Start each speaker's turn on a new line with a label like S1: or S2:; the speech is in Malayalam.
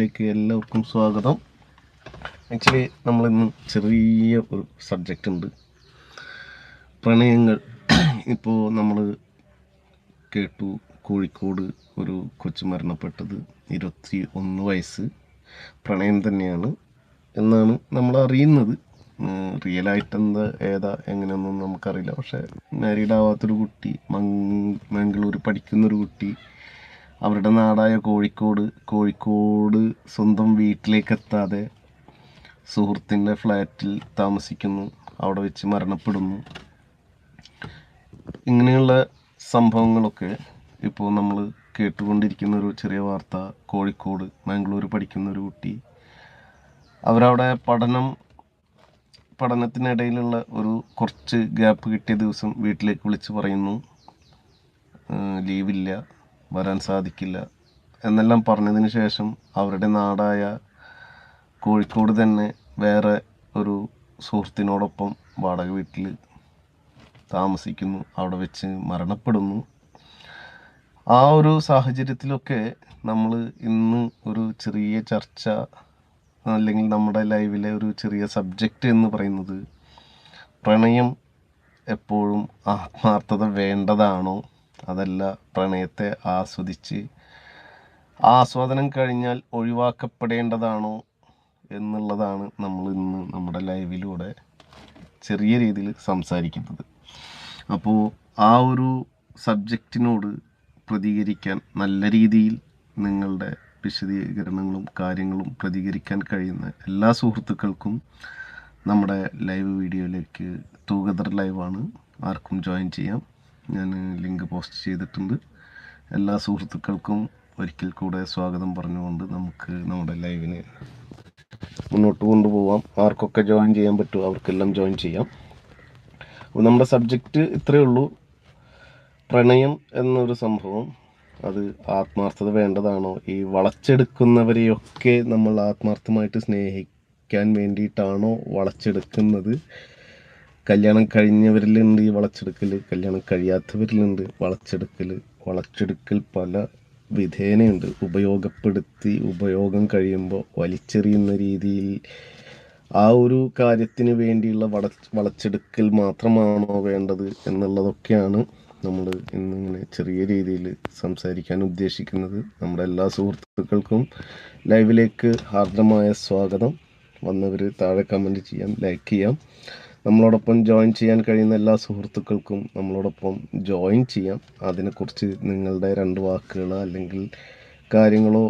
S1: വീഡിയോയിലേക്ക് എല്ലാവർക്കും സ്വാഗതം. ആക്ച്വലി നമ്മളിന്ന് ചെറിയ ഒരു സബ്ജക്റ്റ് ഉണ്ട്, പ്രണയങ്ങൾ. ഇപ്പോൾ നമ്മൾ കേട്ടു കോഴിക്കോട് ഒരു കൊച്ചു മരണപ്പെട്ടത്, 21 വയസ്സ്, പ്രണയം തന്നെയാണ് എന്നാണ് നമ്മൾ അറിയുന്നത്. റിയലായിട്ട് എന്താ ഏതാ എങ്ങനെയൊന്നും നമുക്കറിയില്ല. പക്ഷേ മാരീഡ് ആവാത്തൊരു കുട്ടി, മംഗളൂർ പഠിക്കുന്നൊരു കുട്ടി, അവരുടെ നാടായ കോഴിക്കോട് സ്വന്തം വീട്ടിലേക്ക് എത്താതെ സുഹൃത്തിൻ്റെ ഫ്ലാറ്റിൽ താമസിക്കുന്നു, അവിടെ വെച്ച് മരണപ്പെടുന്നു. ഇങ്ങനെയുള്ള സംഭവങ്ങളൊക്കെ ഇപ്പോൾ നമ്മൾ കേട്ടുകൊണ്ടിരിക്കുന്ന ഒരു ചെറിയ വാർത്ത. കോഴിക്കോട് മംഗളൂർ പഠിക്കുന്ന ഒരു കുട്ടി, അവരവിടെ പഠനത്തിനിടയിലുള്ള ഒരു കുറച്ച് ഗ്യാപ്പ് കിട്ടിയ ദിവസം വീട്ടിലേക്ക് വിളിച്ച് പറയുന്നു, ലീവില്ല, വരാൻ സാധിക്കില്ല എന്നെല്ലാം പറഞ്ഞതിന് ശേഷം അവരുടെ നാടായ കോഴിക്കോട് തന്നെ വേറെ ഒരു സുഹൃത്തിനോടൊപ്പം വാടക വീട്ടിൽ താമസിക്കുന്നു, അവിടെ വെച്ച് മരണപ്പെടുന്നു. ആ ഒരു സാഹചര്യത്തിലൊക്കെ നമ്മൾ ഇന്ന് ഒരു ചെറിയ ചർച്ച, അല്ലെങ്കിൽ നമ്മുടെ ലൈവിലെ ഒരു ചെറിയ സബ്ജക്റ്റ് എന്ന് പറയുന്നത്, പ്രണയം എപ്പോഴും ആത്മാർത്ഥത വേണ്ടതാണോ, അതല്ല പ്രണയത്തെ ആസ്വാദനം കഴിഞ്ഞാൽ ഒഴിവാക്കപ്പെടേണ്ടതാണോ എന്നുള്ളതാണ് നമ്മൾ ഇന്ന് നമ്മുടെ ലൈവിലൂടെ ചെറിയ രീതിയിൽ സംസാരിക്കുന്നത്. അപ്പോൾ ആ ഒരു സബ്ജക്റ്റിനോട് പ്രതികരിക്കാൻ, നല്ല രീതിയിൽ നിങ്ങളുടെ വിശദീകരണങ്ങളും കാര്യങ്ങളും പ്രതികരിക്കാൻ കഴിയുന്ന എല്ലാ സുഹൃത്തുക്കൾക്കും നമ്മുടെ ലൈവ് വീഡിയോയിലേക്ക് ടുഗദർ ലൈവാണ്, ആർക്കും ജോയിൻ ചെയ്യാം. ഞാൻ ലിങ്ക് പോസ്റ്റ് ചെയ്തിട്ടുണ്ട്. എല്ലാ സുഹൃത്തുക്കൾക്കും ഒരിക്കൽ കൂടെ സ്വാഗതം പറഞ്ഞുകൊണ്ട് നമുക്ക് നമ്മുടെ ലൈവിനെ മുന്നോട്ട് കൊണ്ടുപോകാം. ആർക്കൊക്കെ ജോയിൻ ചെയ്യാൻ പറ്റുമോ അവർക്കെല്ലാം ജോയിൻ ചെയ്യാം. അപ്പോൾ നമ്മുടെ സബ്ജക്റ്റ് ഇത്രയേ ഉള്ളൂ, പ്രണയം എന്നൊരു സംഭവം അത് ആത്മാർത്ഥത വേണ്ടതാണോ? ഈ വളച്ചെടുക്കുന്നവരെയൊക്കെ നമ്മൾ ആത്മാർത്ഥമായിട്ട് സ്നേഹിക്കാൻ വേണ്ടിയിട്ടാണോ വളച്ചെടുക്കുന്നത്? കല്യാണം കഴിഞ്ഞവരിലുണ്ട് ഈ വളച്ചെടുക്കൽ, കല്യാണം കഴിയാത്തവരിലുണ്ട് വളച്ചെടുക്കൽ പല വിധേനയുണ്ട്. ഉപയോഗം കഴിയുമ്പോൾ വലിച്ചെറിയുന്ന രീതിയിൽ ആ ഒരു കാര്യത്തിന് വേണ്ടിയുള്ള വളച്ചെടുക്കൽ മാത്രമാണോ വേണ്ടത് എന്നുള്ളതൊക്കെയാണ് നമ്മൾ ഇന്നിങ്ങനെ ചെറിയ രീതിയിൽ സംസാരിക്കാൻ ഉദ്ദേശിക്കുന്നത്. നമ്മുടെ എല്ലാ സുഹൃത്തുക്കൾക്കും ലൈവിലേക്ക് ഹാർദമായ സ്വാഗതം. വന്നവർ താഴെ കമൻറ്റ് ചെയ്യാം, ലൈക്ക് ചെയ്യാം. നമ്മളോടൊപ്പം ജോയിൻ ചെയ്യാൻ കഴിയുന്ന എല്ലാ സുഹൃത്തുക്കൾക്കും നമ്മളോടൊപ്പം ജോയിൻ ചെയ്യാം. അതിനെക്കുറിച്ച് നിങ്ങളുടെ 2 വാക്കുകളോ അല്ലെങ്കിൽ കാര്യങ്ങളോ